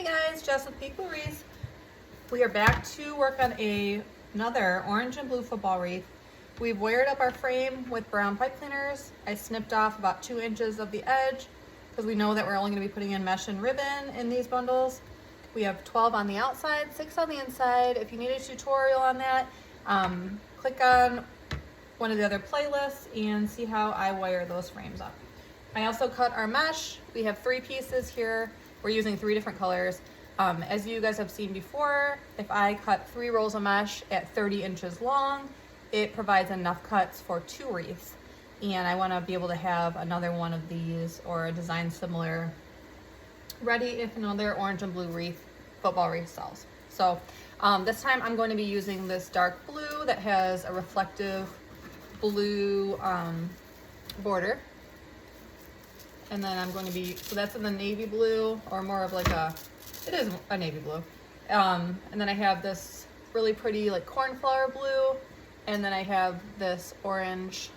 guys, Jess with Fall Football Wreath. We are back to work on another orange and blue football wreath. We've wired up our frame with brown pipe cleaners. I snipped off about 2 inches of the edge because we know that we're only going to be putting in mesh and ribbon in these bundles. We have 12 on the outside, 6 on the inside. If you need a tutorial on that, click on one of the other playlists and see how I wire those frames up. I also cut our mesh. We have 3 pieces here. We're using 3 different colors. As you guys have seen before, if I cut 3 rolls of mesh at 30 inches long, it provides enough cuts for 2 wreaths. And I want to be able to have another one of these or a design similar ready if another orange and blue football wreath sells. So this time I'm going to be using this dark blue that has a reflective blue border. And then I'm going to be, so that's in the navy blue, or more of like it is a navy blue. And then I have this really pretty like cornflower blue, and then I have this orange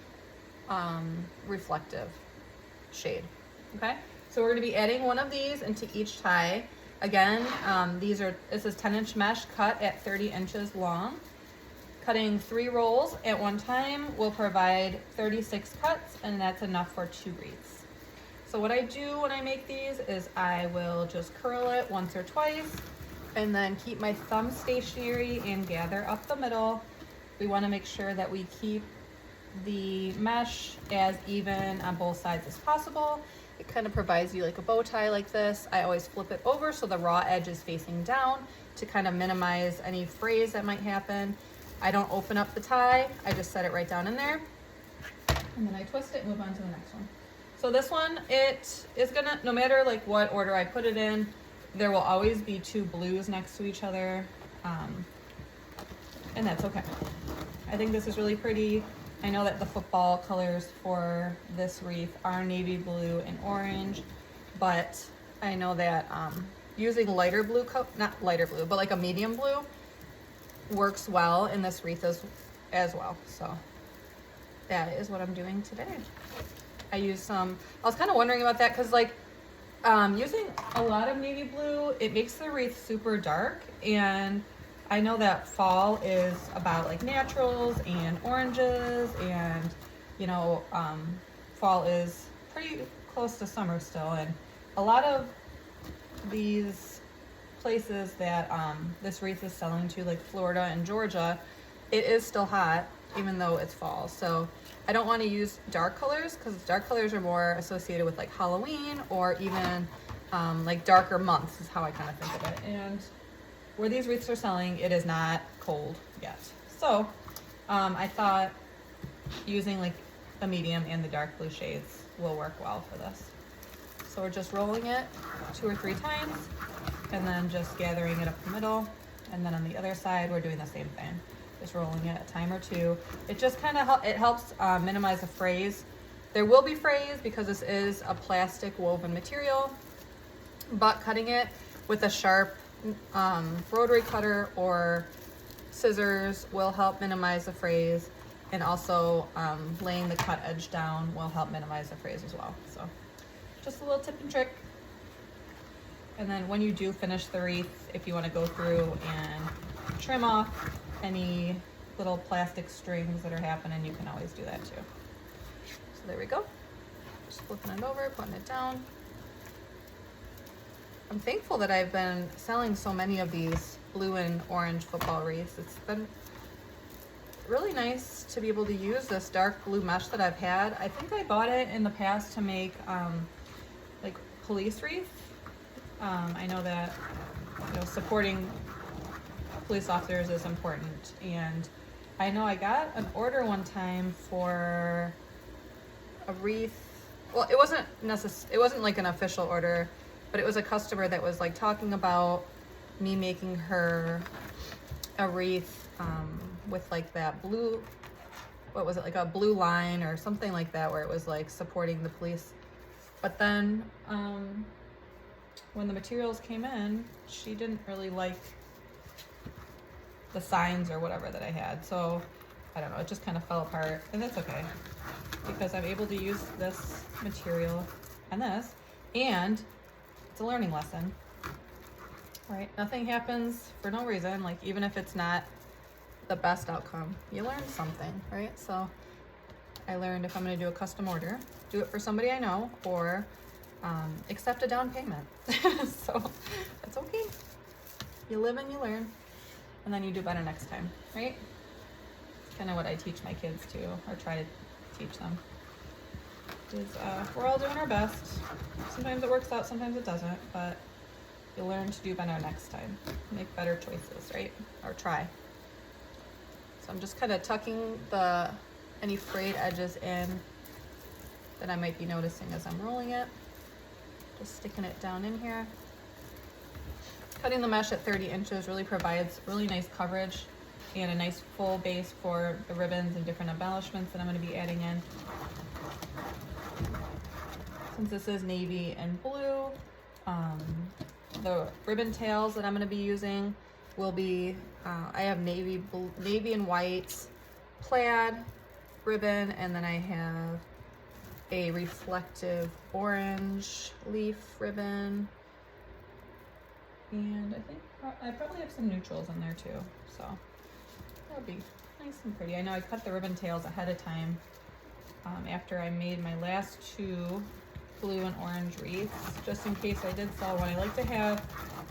reflective shade. Okay, so we're going to be adding one of these into each tie. Again, this is 10-inch mesh cut at 30 inches long. Cutting 3 rolls at one time will provide 36 cuts, and that's enough for 2 wreaths. So what I do when I make these is I will just curl it once or twice and then keep my thumb stationary and gather up the middle. We want to make sure that we keep the mesh as even on both sides as possible. It kind of provides you like a bow tie like this. I always flip it over so the raw edge is facing down to kind of minimize any frays that might happen. I don't open up the tie, I just set it right down in there. And then I twist it and move on to the next one. So this one, it is gonna, no matter like what order I put it in, there will always be 2 blues next to each other. And that's okay. I think this is really pretty. I know that the football colors for this wreath are navy blue and orange, but I know that using lighter blue, not lighter blue, but like a medium blue works well in this wreath as well. So that is what I'm doing today. I used some, I was kind of wondering about that because like using a lot of navy blue, it makes the wreath super dark, and I know that fall is about like naturals and oranges, and you know, fall is pretty close to summer still, and a lot of these places that this wreath is selling to, like Florida and Georgia, it is still hot even though it's fall. So I don't want to use dark colors because dark colors are more associated with like Halloween or even like darker months is how I kind of think of it. And where these wreaths are selling, it is not cold yet. So I thought using like the medium and the dark blue shades will work well for this. So we're just rolling it 2 or 3 times and then just gathering it up the middle. And then on the other side, we're doing the same thing. Just rolling it a time or 2. It just kind of helps minimize the frays. There will be frays because this is a plastic woven material, but cutting it with a sharp rotary cutter or scissors will help minimize the frays, and also laying the cut edge down will help minimize the frays as well. So just a little tip and trick. And then when you do finish the wreath, if you want to go through and trim off any little plastic strings that are happening, you can always do that too. So there we go. Just flipping it over, putting it down. I'm thankful that I've been selling so many of these blue and orange football wreaths. It's been really nice to be able to use this dark blue mesh that I've had. I think I bought it in the past to make like police wreaths. I know that, you know, supporting police officers is important, and I know I got an order one time for a wreath. Well, it wasn't like an official order, but it was a customer that was like talking about me making her a wreath with like that blue, what was it, like a blue line or something like that, where it was like supporting the police. But then when the materials came in, she didn't really like the signs or whatever that I had. So I don't know, it just kind of fell apart, and that's okay because I'm able to use this material on this, and it's a learning lesson. right? Nothing happens for no reason. Like, even if it's not the best outcome, you learn something, right? So I learned if I'm going to do a custom order, do it for somebody I know, or accept a down payment. So that's okay. You live and you learn, and then you do better next time, right? It's kind of what I teach my kids too, or try to teach them. Is we're all doing our best. Sometimes it works out, sometimes it doesn't, but you learn to do better next time. Make better choices, right? Or try. So I'm just kind of tucking any frayed edges in that I might be noticing as I'm rolling it. Just sticking it down in here. Cutting the mesh at 30 inches really provides really nice coverage and a nice full base for the ribbons and different embellishments that I'm going to be adding in. Since this is navy and blue, the ribbon tails that I'm going to be using will be, I have navy and white plaid ribbon, and then I have a reflective orange leaf ribbon, and I think I probably have some neutrals in there too, so that'll be nice and pretty. I know I cut the ribbon tails ahead of time after I made my last two blue and orange wreaths, just in case I did sell one. I like to have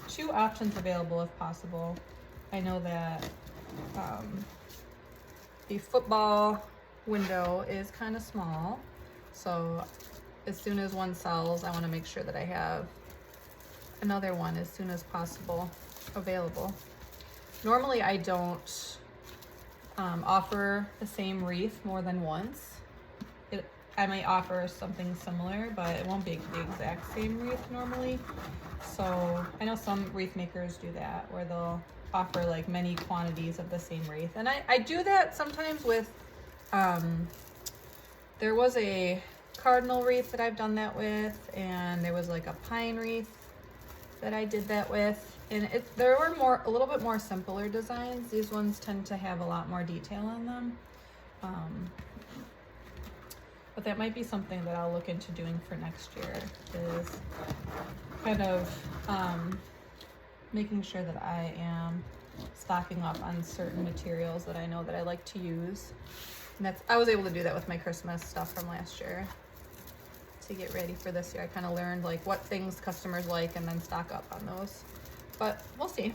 two options available if possible. I know that the football window is kind of small, so as soon as one sells, I want to make sure that I have another one as soon as possible available. Normally I don't offer the same wreath more than once. I might offer something similar, but it won't be the exact same wreath normally. So I know some wreath makers do that, where they'll offer like many quantities of the same wreath. And I do that sometimes with, there was a cardinal wreath that I've done that with, and there was like a pine wreath that I did that with. And there were a little bit more simpler designs. These ones tend to have a lot more detail on them. But that might be something that I'll look into doing for next year, is kind of making sure that I am stocking up on certain materials that I know that I like to use. And I was able to do that with my Christmas stuff from last year to get ready for this year. I kind of learned like what things customers like and then stock up on those. But we'll see.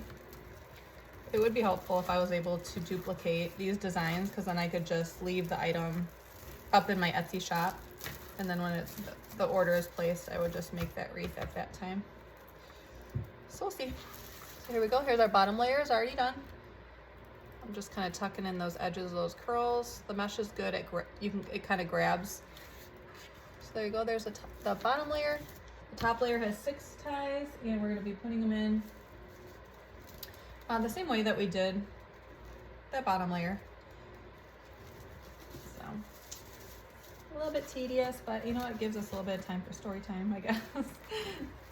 It would be helpful if I was able to duplicate these designs, because then I could just leave the item up in my Etsy shop, and then when the order is placed, I would just make that wreath at that time. So we'll see. So here we go. Here's our bottom layer is already done. I'm just kind of tucking in those edges of those curls. The mesh is good. It kind of grabs. So there you go. There's the bottom layer. The top layer has 6 ties, and we're going to be putting them in the same way that we did that bottom layer. So a little bit tedious, but you know, it gives us a little bit of time for story time, I guess.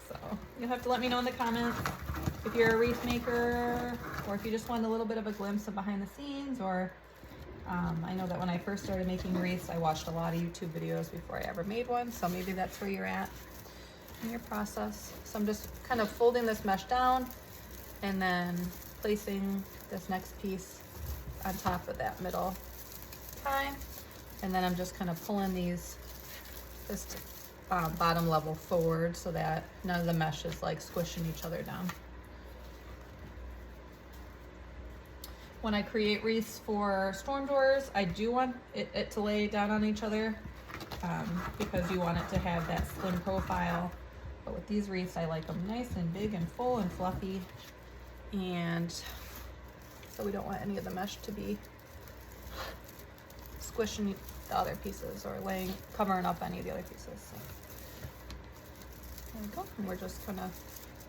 So you'll have to let me know in the comments if you're a wreath maker, or if you just want a little bit of a glimpse of behind the scenes, or I know that when I first started making wreaths, I watched a lot of YouTube videos before I ever made one, so maybe that's where you're at in your process. So I'm just kind of folding this mesh down and then placing this next piece on top of that middle tie, and then I'm just kind of pulling this bottom level forward so that none of the mesh is like squishing each other down. When I create wreaths for storm doors, I do want it to lay down on each other because you want it to have that slim profile. But with these wreaths, I like them nice and big and full and fluffy, and so we don't want any of the mesh to be squishing the other pieces or covering up any of the other pieces. So there we go. And we're just kind of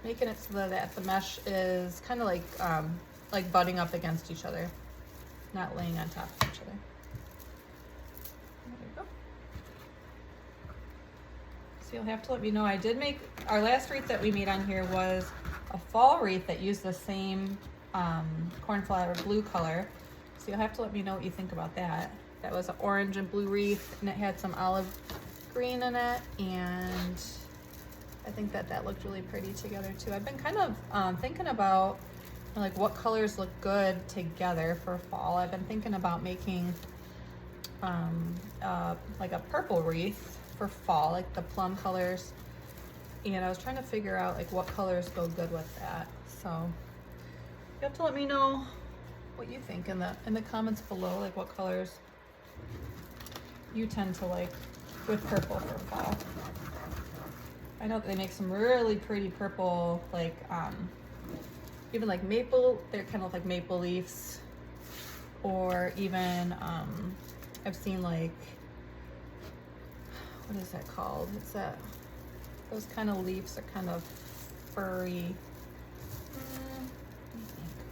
making it so that the mesh is kind of like butting up against each other, not laying on top of each other. There you go. So you'll have to let me know. I did make, our last wreath that we made on here was a fall wreath that used the same cornflower blue color. So you'll have to let me know what you think about that. That was an orange and blue wreath, and it had some olive green in it, and I think that looked really pretty together too. I've been kind of thinking about like what colors look good together for fall. I've been thinking about making like a purple wreath for fall, like the plum colors. And I was trying to figure out like what colors go good with that. So you have to let me know what you think in the comments below, like what colors you tend to like with purple for fall. I know that they make some really pretty purple, like even like maple, they're kind of like maple leaves, or even I've seen like, what is that called? It's that, those kind of leaves are kind of furry.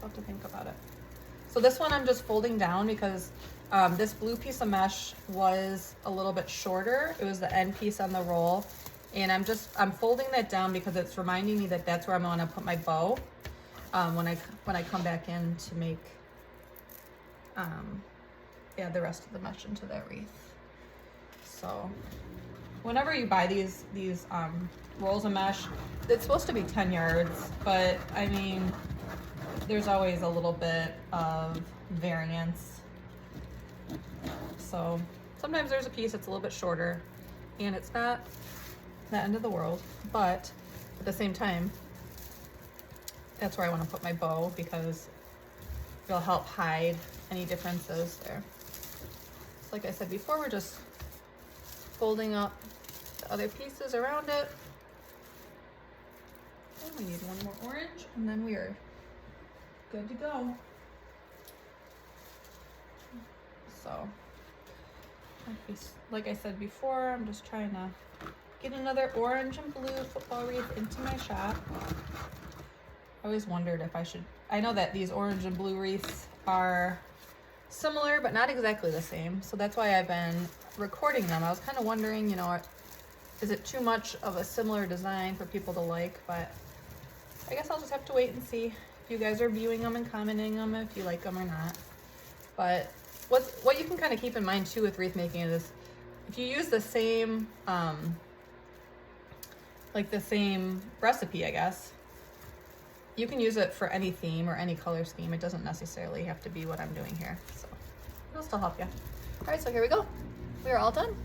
I'll have to think about it. So this one I'm just folding down because this blue piece of mesh was a little bit shorter. It was the end piece on the roll. And I'm folding that down because it's reminding me that that's where I'm gonna put my bow when I come back in to make add the rest of the mesh into that wreath. So whenever you buy these rolls of mesh, it's supposed to be 10 yards, but I mean, there's always a little bit of variance. So sometimes there's a piece that's a little bit shorter and it's not the end of the world, but at the same time, that's where I want to put my bow because it'll help hide any differences there. So like I said before, we're just folding up the other pieces around it. And we need one more orange and then we are good to go. So, like I said before, I'm just trying to get another orange and blue football wreath into my shop. I always wondered if I should, I know that these orange and blue wreaths are similar, but not exactly the same. So that's why I've been recording them. I was kind of wondering, you know, is it too much of a similar design for people to like? But I guess I'll just have to wait and see if you guys are viewing them and commenting them, if you like them or not. But what you can kind of keep in mind too with wreath making is if you use the same, like the same recipe, I guess, you can use it for any theme or any color scheme. It doesn't necessarily have to be what I'm doing here. So it'll still help you. All right, so here we go. We are all done.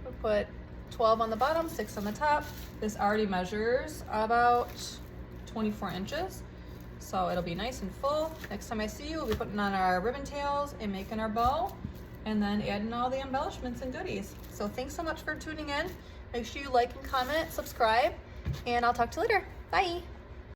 We'll put 12 on the bottom, 6 on the top. This already measures about 24 inches. So it'll be nice and full. Next time I see you, we'll be putting on our ribbon tails and making our bow and then adding all the embellishments and goodies. So thanks so much for tuning in. Make sure you like and comment, subscribe, and I'll talk to you later. Bye.